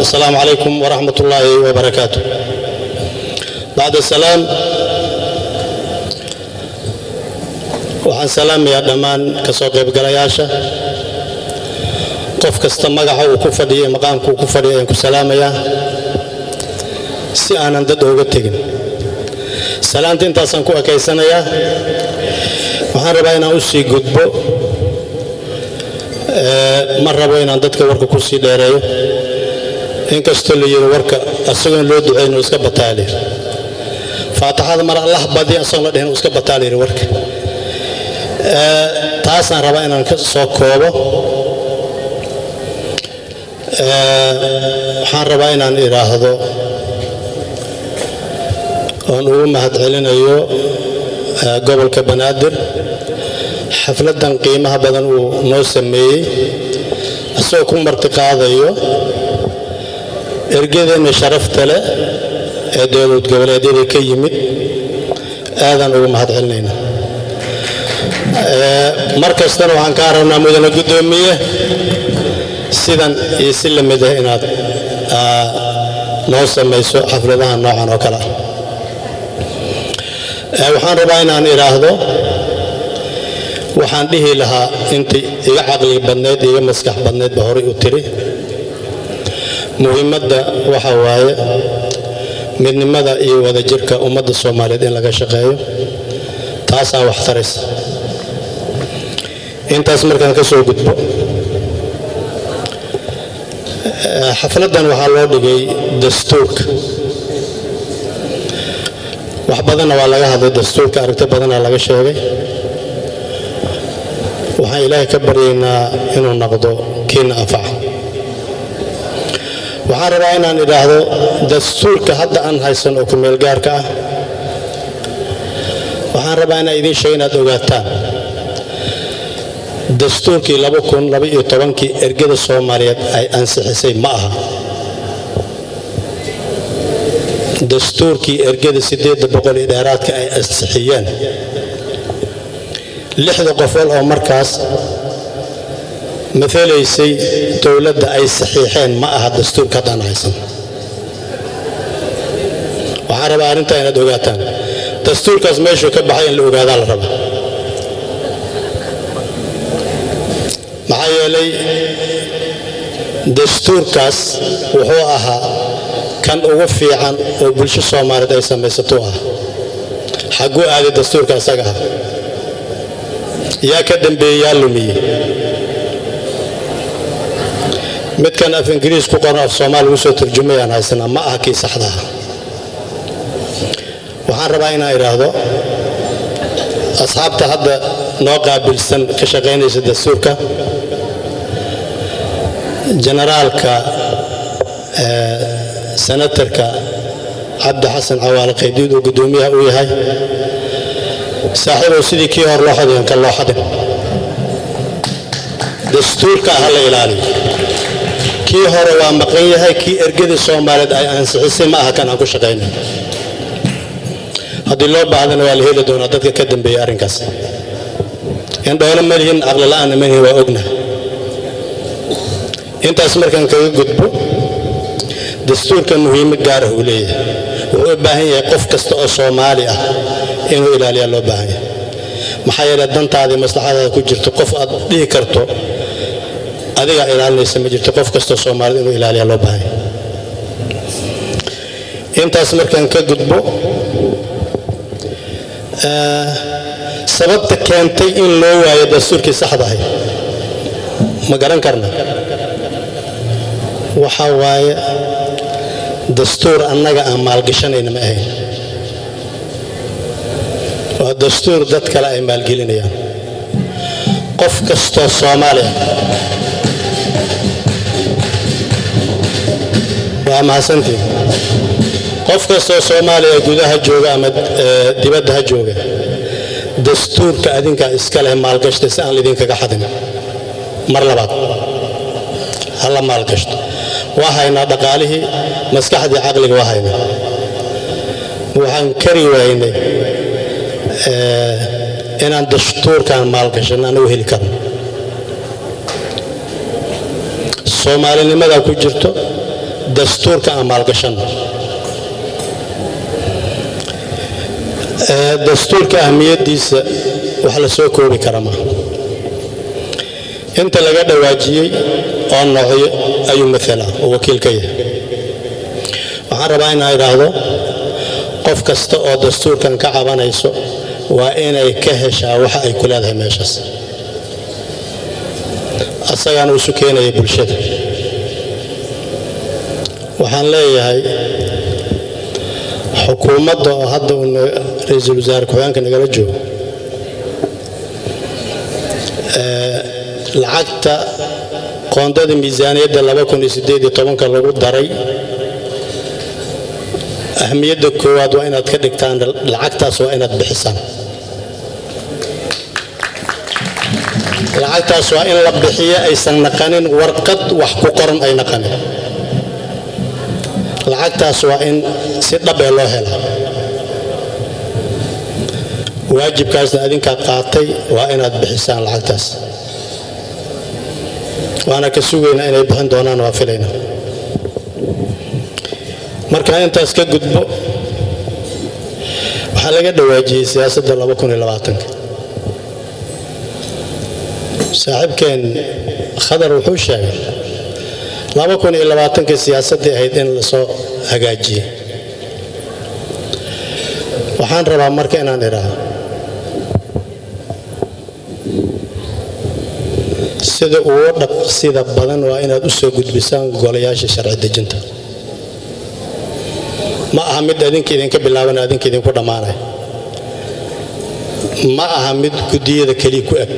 السلام عليكم ورحمة الله وبركاته. بعد السلام وعن سلام يا دمان كسوق بقرياشة قف كستمجح وكفدي مقامك وكفدي إنك سلام يا سي أنا ندد وقتين سلامتين تاسنكو أكيسنا يا وحنا بينا أوسي قطبو مرة بينا نددك ورك كرسي داريو إنك استلي ورك أسوين لود عين وسكب تالي فاتحة مرة الله بدي أصلا لهن وسكب تالي ورك تاسنا ربنا كسوكوبه waxaan rabaa inaan iraahdo oon ugu mahadcelinayo gobolka Banaadir xafladan qiimaha badan uu noo sameeyay asoo ku martiqaadayo ergedeena sharafta leh ee dowlad goboleedyada ka yimid aadan ugu mahadcelinayna markastana waxaan ka rabnaa mudane gudoomiye sidan iyo si la mid ah inaad noo samayso xafladaha noocan oo kale waxaan rabaa inaan iraahdo waxaan dhihi lahaa intii iga caqli badneed iga maskax badneed ba hore u tiri muhiimadda waxa waaye midnimada iyo wadajirka ummadda Soomaaliyeed in laga shaqeeyo taas wax taraysa intaas markaan ka soo gudbo xafladan waxaa loo dhigay dastuurka wax badan waa laga hadlay dastuurka aragti badan laga sheegay waxaan ilaahay ka baryaynaa inuu noqdo kiina anfac waxaan rabaa inaan iraahdo dastuurka hadda aan haysan oo ku meel gaarka ah waxaan rabaa inaan idin sheego inaad ogaataan dastuurkii 2012 ergada Soomaaliyeed ay ansixisay ma aha dastuurkii ergada 800 dheeraadka ay ansixiyeen 6 qof oo markaas matalaysay dawladda ay saxiixeen ma aha dastuurka hadda haysan waxaan rabaa arinta inaad ogaataan dastuurkaas meeshuu ka baxay in la ogaado la rabo maxaa yeelay dastuurkaas wuxuu ahaa kan ugu fiican oo bulsho Soomaaliyeed ay samaysato xaguu aaday dastuurka asaga yaa ka dambeeyay lumiyay midkan af Ingiriis ku qoran af Soomaali u soo tarjumayaan haysana ma aha kii saxda ah waxaan rabaa inaan iraahdo asxaabta hadda noo qaabilsan ka shaqeynaysa dastuurka generaalka senatorka Cabdi Xasan Cawaale Qaydiid oo gudoomiyaha u yahay saaxiibo sidii kii hor loo xadeen ka loo xadeen dastuurka hal ilaaliyo kii hore waa maqan yahay kii ergada Soomaaliyeed ay ansixisay ma aha kan aan ku shaqeynay haddii loo baahdana waa la heli doonaa dadka ka dambeeyay arrinkaas in dawlad malihin aqal la'aan malihin waa ognahay intaas markaan kaga gudbo dastuurka muhiimad gaar ah u leeyahay wuxuu u baahan yahay qof kasta oo Soomaali ah inuu ilaaliyo loo baahan yahay maxaa yeelay dantaada maslaxadaada ku jirto qof aad dhihi karto adiga ilaalinaysa ma jirto qof kasta oo Soomaali inuu ilaaliyo loo baahan yahay intaas markaan ka gudbo sababta keentay in loo waayo dastuurkii saxda ah ma garan karna waxa waaye dastuur annaga aan maalgashanayna ma ahayn waa dastuur dad kale ay maalgelinayaan qof kasta Soomaali waa mahadsantiin qof kasta Soomaali gudaha jooga ama dibadda ha jooga dastuurka adinka iska leh maalgashada si aan idin kaga xadin mar labaad hala maalgashto وهاينا دقاله مسكح دي عقلك وهاينا وحن كري وهاينا إن الدستور كان مالك عشان أنا وهي الكلام Soomaali nimada ku jirto dastuurka aan maalgashanno. dastuurka ahmiyadiisa wax la soo koobi kara ma inta laga dhawaajiyey oo noocyo ayuu matala oo wakiil ka yahay. waxaan rabaa inaan idhaahdo qof kasta oo dastuurkan ka cabanayso waa inay ka heshaa waxa ay ku leedahay meeshaas, asagaana isu keenaya bulshada. waxaan leeyahay xukuumadda oo hadda uu ra'iisul wasaare ku-xigeenka nagala joogo, lacagta qoondada miisaaniyadda 2018 lagu daray, ahmiyadda koowaad waa inaad ka dhigtaan lacagtaas waa inaad bixisaan. lacagtaas waa in la bixiyo, aysan naqanin warqad wax ku qoran ay naqanin. lacagtaas waa in si dhab ee loo helaa. waajibkaasna adinkaa qaatay, waa inaad bixisaan lacagtaas. waana ka sugaynaa inay bixin doonaan, waa filaynaa. marka intaas ka gudbo, waxaa laga dhawaajiyey siyaasadda 2020. saaxiibkeen khadar wuxuu sheegay 2020 siyaasaddii ahayd in la soo hagaajiyey. waxaan rabaa marka inaan idhaahdo sida ugu dhaqsida badan waa inaad u soo gudbisaan golayaasha sharci dejinta. ma aha mid adinka idinka bilaabanaya adinka idinku dhammaanaya, ma aha mid guddiyada keliya ku eg.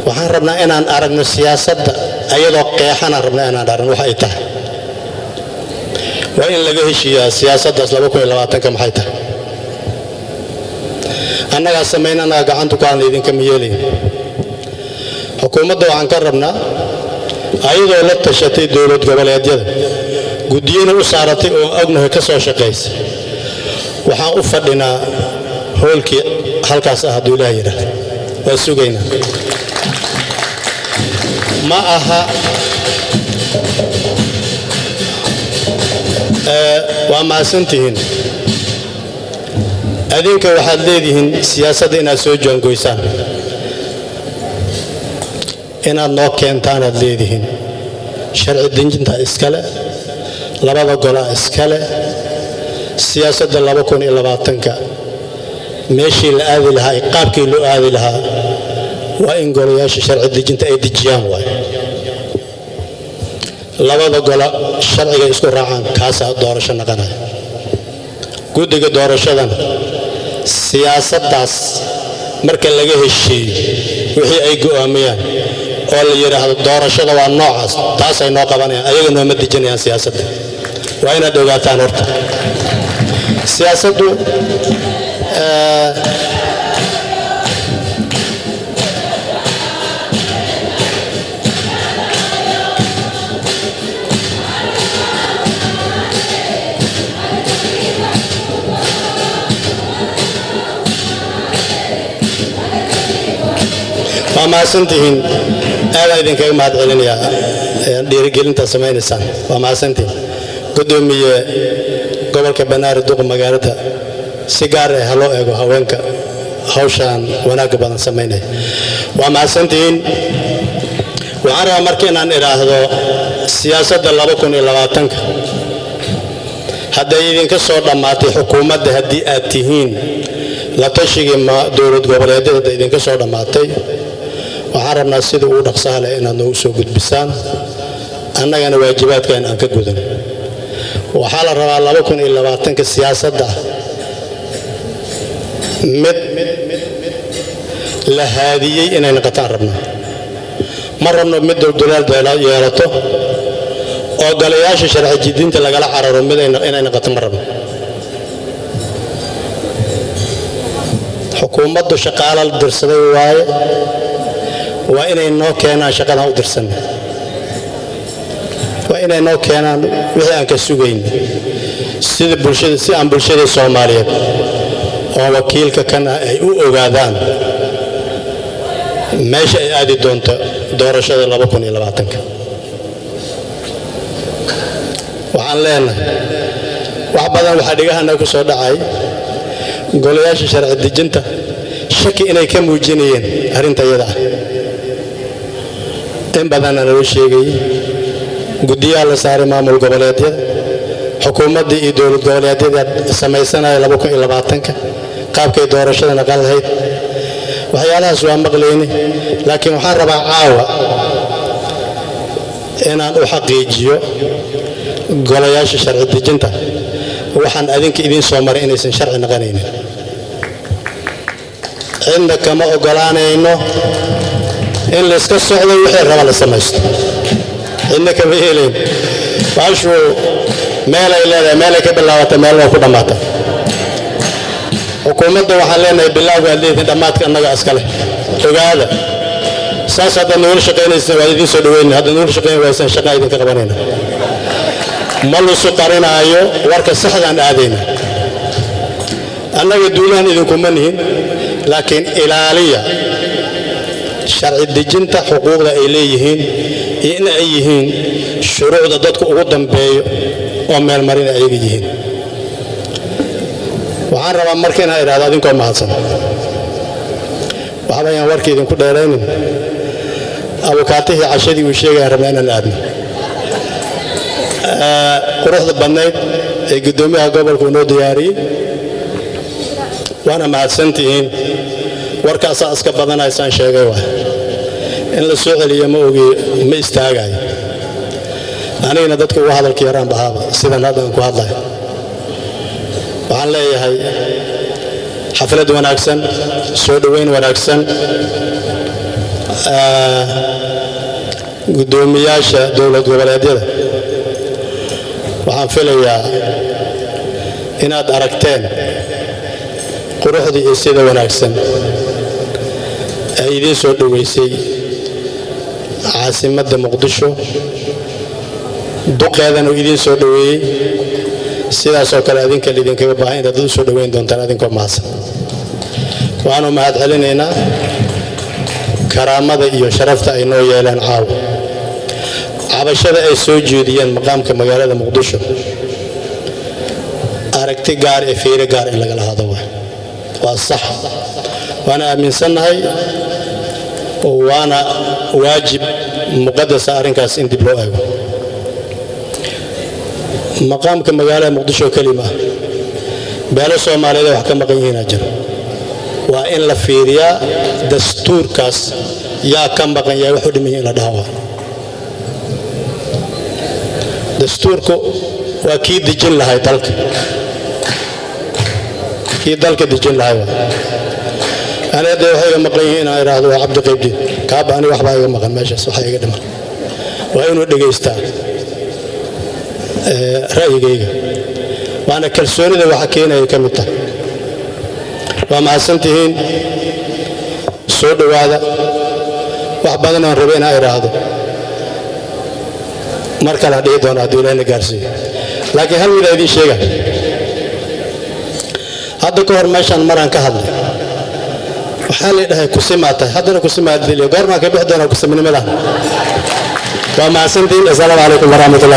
waxaan rabnaa inaan aragno siyaasadda ayadoo qeexanaan rabnaa inaan aragno wax ay tahay. waa in laga heshiiyaa siyaasaddaas 2020 maxay tahay. annagaa samayn, annagaa gacanta ku aan idinkama yeelayn. xukuumadda waxaan ka rabnaa ayadoo la tashatay dowlad goboleedyada, guddiyana u saaratay oo ognahay ka soo shaqaysa. waxaan u fadhinaa hoolkii halkaas ah hadduu ilaah yidhaahdo, waa sugaynaa. ma aha waa mahadsantihiin. adinka waxaad leedihiin siyaasadda inaad soo jaangoysaan, inaad noo keentaanaad leedihiin. sharci dejinta iskale, labada golaa iskale. siyaasadda 2020 meeshii la aadi lahaa, qaabkii loo aadi lahaa waa in golayaasha sharci dejinta ay dejiyaan. waay labada gola sharciga isku raacaan, kaasaa doorasho naqanaya. guddiga doorashadana siyaasaddaas marka laga heshiiyo wixii ay go'aamiyaan oo la yidhaahdo doorashada waa noocaas, taasay noo qabanayaan, ayaga nooma dejinayaan siyaasadda. waa inaad ogaataan horta siyaasaddu waa mahadsantihiin. aadaan idinkaga mahad celinayaa dhiirigelintaa samaynaysaan. waa mahadsantihiin. gudoomiye gobolka banaadir duqa magaalada si gaar ah ha loo eego haweenka hawshaan wanaagga badan samaynaya. waa mahadsantihiin. waxaan rabaa marka inaan idhaahdo siyaasadda 2020 hadday idinka soo dhammaatay xukuumadda, haddii aad tihiin la tashigii dowlad goboleedyada hadday idinka soo dhammaatay, waxaan rabnaa sida ugu dhaqsaha leh inaad noogu soo gudbisaan, annagana waajibaadkan aan ka gudan. waxaa la rabaa 2020 siyaasadda mid la haadiyey inay noqotaan rabnaa. ma rabno mid dowladda yeelato oo golayaasha sharci dejinta lagala cararo mid inay noqoto ma rabno. xukuumaddu shaqaale la dirsaday waaye, waa inay noo keenaan shaqadan u dirsanay. waa inay noo keenaan wixii aan ka sugayn, sida bulshada, si aan bulshada Soomaaliyeed oo wakiilka kan ay u ogaadaan meesha ay aadi doonto doorashada 2020. waxaan leenahay wax badan waxa dhigahana ku soo dhacay golayaasha sharci dejinta shaki inay ka muujinayeen arrinta iyada in badan aan loo sheegay guddiyaha la saaray maamul goboleedyada xukuumadda iyo dowlad goboleedyada samaysanaya 2020 qaabkay doorashada naqan lahayd waxyaalahaas waa maqleynay laakiin waxaan rabaa caawa inaan u xaqiijiyo golayaasha sharci dejinta waxaan adinka idin soo maray inaysan sharci naqanaynin cidna kama ogolaanayno in la iska socdo wixii raba la samaysto cidna kama yeelayn baashu meelay leedahay meelay ka bilaabata meelna ku dhamaata xukuumadda waxaan leenahay bilowga leedin dhamaadka annaga iska leh ogaada saas hadda nuul shaqeynaysa waa idin soo dhaweynaa hadda nuul shaqeyn waysan shaqa idin ka qabanayna ma lu suqarinaayo warka saxdaan aadayna annaga duulaan idinkuma nihin laakiin ilaaliya sharci dejinta xuquuqda ay leeyihiin iyo in ay yihiin shuruucda dadku ugu dambeeyo oo meel marin ay yihiin waxaan rabaa marka inaan iraado adinkoo mahadsan waxba ayaan warkii idinku dheeraynin abukaatihii cashadii uu sheegaya rabnaa inaan aadno quruxda badnayd ee guddoomiyaha gobolku noo diyaariyey waana mahadsantihiin warkaasaa iska badanaysaan sheegay waay in la soo celiyo ma ogi ma istaagayo anigana dadka ugu hadalka yaraan bahaaba sidan haddaan ku hadlayo waxaan leeyahay xaflad wanaagsan soo dhoweyn wanaagsan guddoomiyaasha dowlad goboleedyada waxaan filayaa inaad aragteen quruxdii iyo sida wanaagsan ay idiin soo dhoweysay caasimadda muqdisho duqeedana uu idiin soo dhoweeyey sidaasoo kale adinka idinkaga baahan inaad u soo dhoweyn doontaan adinkoo mahadsan waxaanu mahad celinaynaa karaamada iyo sharafta ay noo yeeleen caawa cabashada ay soo jeediyeen maqaamka magaalada muqdisho aragti gaar ee fiiro gaar in lagala hado waa sax waana aaminsannahay waana waajib muqaddasa arrinkaas in dib loo eego maqaamka magaalada muqdisho kelima beelo Soomaaliyeed wax ka maqan yihiin jira waa in la fiiriyaa dastuurkaas yaa ka maqan yahay wuxuu dhiman in la dhaho dastuurku waa kii dejin lahay dalka kii dalka dejin lahay أنا ده هاي مقرين أنا راح أروح عبد القيب كاب أنا واحد بايع مقام ماشي صح هاي قدمه وهاي نودي جيستا رأي جيجا وأنا كرسوني ده وحكينا يكملته وما سنتين صود وهذا وحبنا ربنا إراده مركل هذه دونا دولين جارسي لكن هل ولا يدي شيء هذا كهر ماشان مران كهذا وحالي ده كسماته هذا كسمات ذي قرنا كبيح دونا كسمني ملا وما سنتين السلام عليكم ورحمة الله